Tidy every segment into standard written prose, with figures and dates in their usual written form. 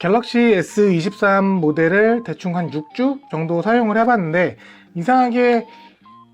갤럭시 S23 모델을 대충 한 6주 정도 사용을 해봤는데 이상하게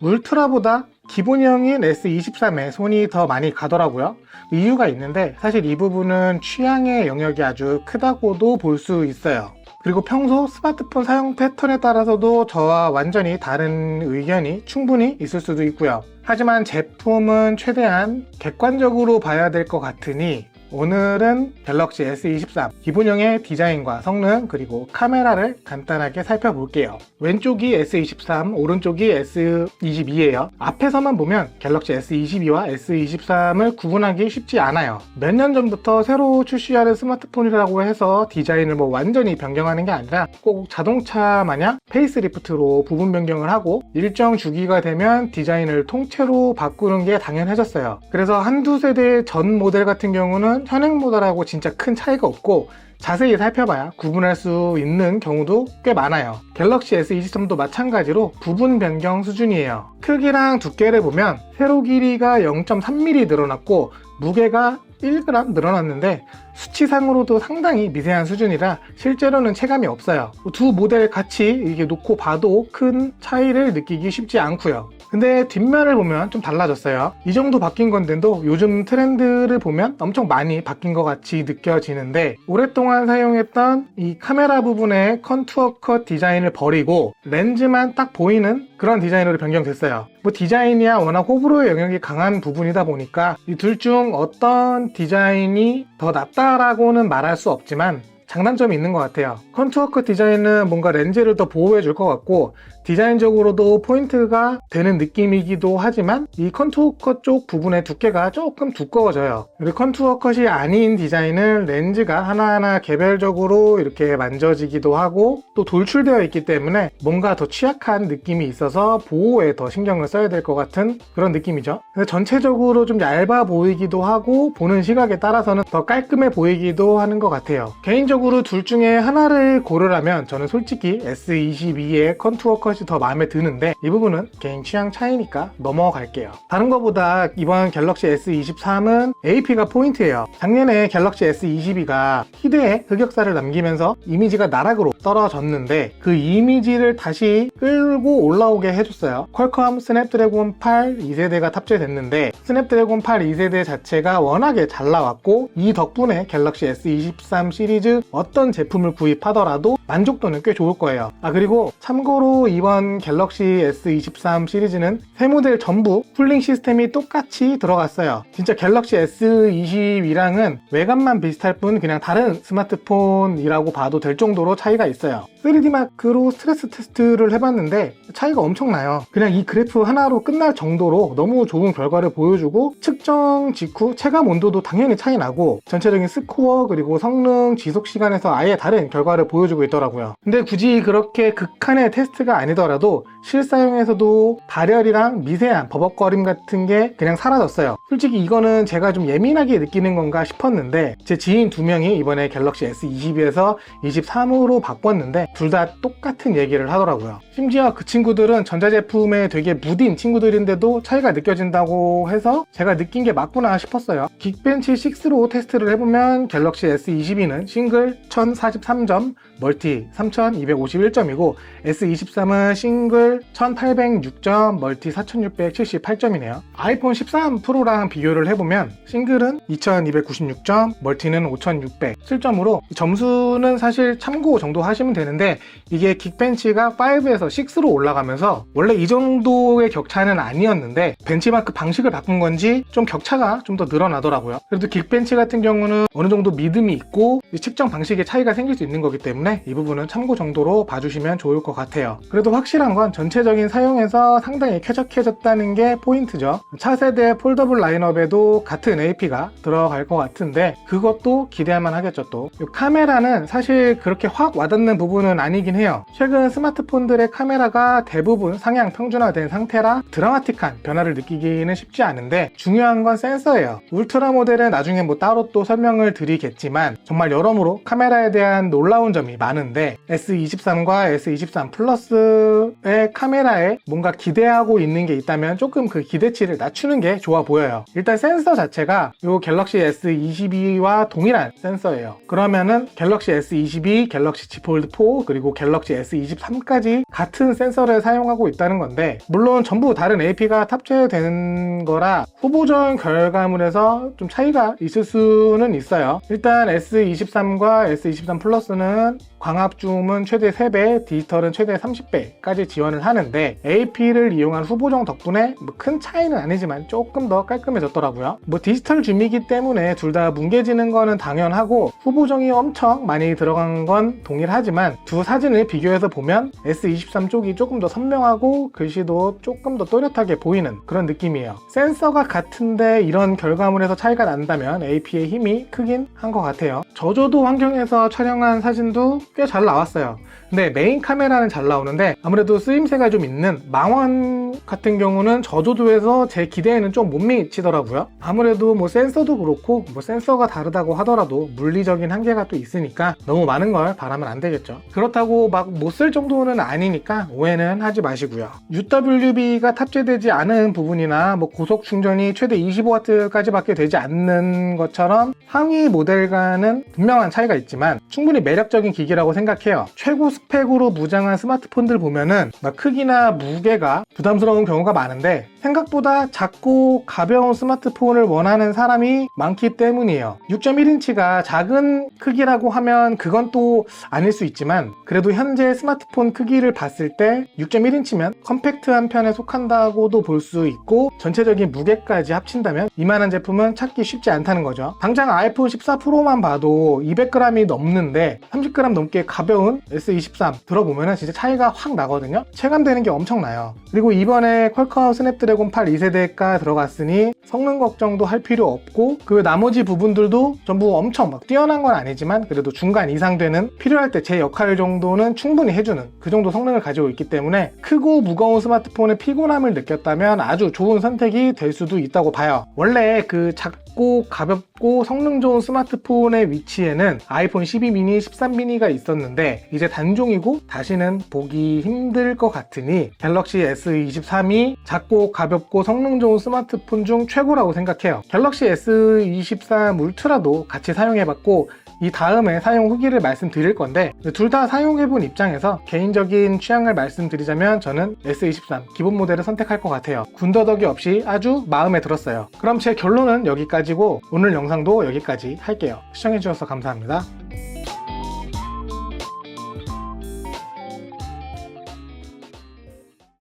울트라보다 기본형인 S23에 손이 더 많이 가더라고요. 이유가 있는데 사실 이 부분은 취향의 영역이 아주 크다고도 볼 수 있어요. 그리고 평소 스마트폰 사용 패턴에 따라서도 저와 완전히 다른 의견이 충분히 있을 수도 있고요. 하지만 제품은 최대한 객관적으로 봐야 될 것 같으니 오늘은 갤럭시 S23 기본형의 디자인과 성능 그리고 카메라를 간단하게 살펴볼게요. 왼쪽이 S23, 오른쪽이 S22예요. 앞에서만 보면 갤럭시 S22와 S23을 구분하기 쉽지 않아요. 몇 년 전부터 새로 출시하는 스마트폰이라고 해서 디자인을 완전히 변경하는 게 아니라 꼭 자동차 마냥 페이스리프트로 부분 변경을 하고 일정 주기가 되면 디자인을 통째로 바꾸는 게 당연해졌어요. 그래서 한두 세대 전 모델 같은 경우는 현행 모델하고 진짜 큰 차이가 없고 자세히 살펴봐야 구분할 수 있는 경우도 꽤 많아요. 갤럭시 S23도 마찬가지로 부분 변경 수준이에요. 크기랑 두께를 보면 세로 길이가 0.3mm 늘어났고 무게가 1g 늘어났는데 수치상으로도 상당히 미세한 수준이라 실제로는 체감이 없어요. 두 모델 같이 이렇게 놓고 봐도 큰 차이를 느끼기 쉽지 않고요. 근데 뒷면을 보면 좀 달라졌어요. 이 정도 바뀐 건데도 요즘 트렌드를 보면 엄청 많이 바뀐 것 같이 느껴지는데 오랫동안 사용했던 이 카메라 부분의 컨투어 컷 디자인을 버리고 렌즈만 딱 보이는 그런 디자인으로 변경됐어요. 디자인이야 워낙 호불호의 영역이 강한 부분이다 보니까 이 둘 중 어떤 디자인이 더 낫다라고는 말할 수 없지만 장단점이 있는 것 같아요. 컨투어 컷 디자인은 뭔가 렌즈를 더 보호해 줄 것 같고 디자인적으로도 포인트가 되는 느낌이기도 하지만 이 컨투어 컷 쪽 부분의 두께가 조금 두꺼워져요. 그리고 컨투어 컷이 아닌 디자인은 렌즈가 하나하나 개별적으로 이렇게 만져지기도 하고 또 돌출되어 있기 때문에 뭔가 더 취약한 느낌이 있어서 보호에 더 신경을 써야 될 것 같은 그런 느낌이죠. 전체적으로 좀 얇아 보이기도 하고 보는 시각에 따라서는 더 깔끔해 보이기도 하는 것 같아요. 개인적으로 둘 중에 하나를 고르라면 저는 솔직히 S22의 컨투어 컷이 더 마음에 드는데 이 부분은 개인 취향 차이니까 넘어갈게요. 다른 거보다 이번 갤럭시 S23은 AP가 포인트예요. 작년에 갤럭시 S22가 희대의 흑역사를 남기면서 이미지가 나락으로 떨어졌는데 그 이미지를 다시 끌고 올라오게 해줬어요. 퀄컴 스냅드래곤 8 2세대가 탑재됐는데 스냅드래곤 8 2세대 자체가 워낙에 잘 나왔고 이 덕분에 갤럭시 S23 시리즈 어떤 제품을 구입하더라도 만족도는 꽤 좋을 거예요. 그리고 참고로 이번 갤럭시 S23 시리즈는 세 모델 전부 쿨링 시스템이 똑같이 들어갔어요. 진짜 갤럭시 S22랑은 외관만 비슷할 뿐 그냥 다른 스마트폰이라고 봐도 될 정도로 차이가 있어요. 3D 마크로 스트레스 테스트를 해봤는데 차이가 엄청나요. 그냥 이 그래프 하나로 끝날 정도로 너무 좋은 결과를 보여주고 측정 직후 체감 온도도 당연히 차이 나고 전체적인 스코어 그리고 성능 지속 시간에서 아예 다른 결과를 보여주고 있더라고요. 근데 굳이 그렇게 극한의 테스트가 아니더라도 실사용에서도 발열이랑 미세한 버벅거림 같은 게 그냥 사라졌어요. 솔직히 이거는 제가 좀 예민하게 느끼는 건가 싶었는데 제 지인 2명이 이번에 갤럭시 S22에서 23으로 바꿨는데 둘 다 똑같은 얘기를 하더라고요. 심지어 그 친구들은 전자제품에 되게 무딘 친구들인데도 차이가 느껴진다고 해서 제가 느낀 게 맞구나 싶었어요. 긱벤치 6로 테스트를 해보면 갤럭시 S22는 싱글 1043점, 멀티 3251점이고 S23은 싱글 1806점, 멀티 4678점이네요. 아이폰 13 프로랑 비교를 해보면 싱글은 2296점, 멀티는 5607점으로 점수는 사실 참고 정도 하시면 되는데 이게 긱벤치가 5에서 6로 올라가면서 원래 이 정도의 격차는 아니었는데 벤치마크 방식을 바꾼 건지 좀 격차가 좀 더 늘어나더라고요. 그래도 긱벤치 같은 경우는 어느 정도 믿음이 있고 측정 방식에 차이가 생길 수 있는 거기 때문에 이 부분은 참고 정도로 봐주시면 좋을 것 같아요. 그래도 확실한 건 전체적인 사용에서 상당히 쾌적해졌다는 게 포인트죠. 차세대 폴더블 라인업에도 같은 AP가 들어갈 것 같은데 그것도 기대할 만 하겠죠. 또 카메라는 사실 그렇게 확 와닿는 부분은 정도는 아니긴 해요. 최근 스마트폰들의 카메라가 대부분 상향 평준화된 상태라 드라마틱한 변화를 느끼기는 쉽지 않은데, 중요한 건 센서예요. 울트라 모델은 나중에 뭐 따로 또 설명을 드리겠지만 정말 여러모로 카메라에 대한 놀라운 점이 많은데, S23과 S23 플러스의 카메라에 뭔가 기대하고 있는 게 있다면 조금 그 기대치를 낮추는 게 좋아 보여요. 일단 센서 자체가 이 갤럭시 S22와 동일한 센서예요. 그러면은 갤럭시 S22, 갤럭시 Z 폴드 4, 그리고 갤럭시 S23까지 같은 센서를 사용하고 있다는 건데, 물론 전부 다른 AP가 탑재되는 거라 후보적 결과물에서 좀 차이가 있을 수는 있어요. 일단 S23과 S23 플러스는 광합 줌은 최대 3배, 디지털은 최대 30배까지 지원을 하는데, AP를 이용한 후보정 덕분에 뭐 큰 차이는 아니지만 조금 더 깔끔해졌더라고요. 뭐 디지털 줌이기 때문에 둘 다 뭉개지는 거는 당연하고 후보정이 엄청 많이 들어간 건 동일하지만, 두 사진을 비교해서 보면 S23 쪽이 조금 더 선명하고 글씨도 조금 더 또렷하게 보이는 그런 느낌이에요. 센서가 같은데 이런 결과물에서 차이가 난다면 AP의 힘이 크긴 한 것 같아요. 저조도 환경에서 촬영한 사진도 꽤 잘 나왔어요. 근데 메인 카메라는 잘 나오는데 아무래도 쓰임새가 좀 있는 망원 같은 경우는 저조도에서 제 기대에는 좀 못 미치더라고요. 아무래도 뭐 센서도 그렇고, 뭐 센서가 다르다고 하더라도 물리적인 한계가 또 있으니까 너무 많은 걸 바라면 안 되겠죠. 그렇다고 막 못 쓸 정도는 아니니까 오해는 하지 마시고요. UWB가 탑재되지 않은 부분이나 뭐 고속 충전이 최대 25W까지밖에 되지 않는 것처럼 상위 모델과는 분명한 차이가 있지만 충분히 매력적인 기기라고 생각해요. 최고 스펙으로 무장한 스마트폰들 보면은 막 크기나 무게가 부담스러운 경우가 많은데, 생각보다 작고 가벼운 스마트폰을 원하는 사람이 많기 때문이에요. 6.1인치가 작은 크기라고 하면 그건 또 아닐 수 있지만, 그래도 현재 스마트폰 크기를 봤을 때 6.1인치면 컴팩트한 편에 속한다고도 볼 수 있고, 전체적인 무게까지 합친다면 이만한 제품은 찾기 쉽지 않다는 거죠. 당장 아이폰 14 프로만 봐도 200g이 넘는데 30g 넘게 가벼운 S23 들어보면 진짜 차이가 확 나거든요. 체감되는 게 엄청나요. 그리고 이번에 퀄컴 스냅드래곤 8 2세대가 들어갔으니 성능 걱정도 할 필요 없고, 그 나머지 부분들도 전부 엄청 막 뛰어난 건 아니지만 그래도 중간 이상 되는, 필요할 때 제 역할 정도는 충분히 해주는 그 정도 성능을 가지고 있기 때문에 크고 무거운 스마트폰에 피곤함을 느꼈다면 아주 좋은 선택이 될 수도 있다고 봐요. 원래 그 작고 가볍고 성능 좋은 스마트폰의 위치에는 아이폰 12 미니, 13 미니가 있었는데 이제 단종이고 다시는 보기 힘들 것 같으니 갤럭시 S23이 작고 가볍고 성능 좋은 스마트폰 중 최고라고 생각해요. 갤럭시 S23 울트라도 같이 사용해봤고 이 다음에 사용 후기를 말씀드릴 건데, 둘 다 사용해본 입장에서 개인적인 취향을 말씀드리자면 저는 S23 기본 모델을 선택할 것 같아요. 군더더기 없이 아주 마음에 들었어요. 그럼 제 결론은 여기까지고 오늘 영상도 여기까지 할게요. 시청해주셔서 감사합니다.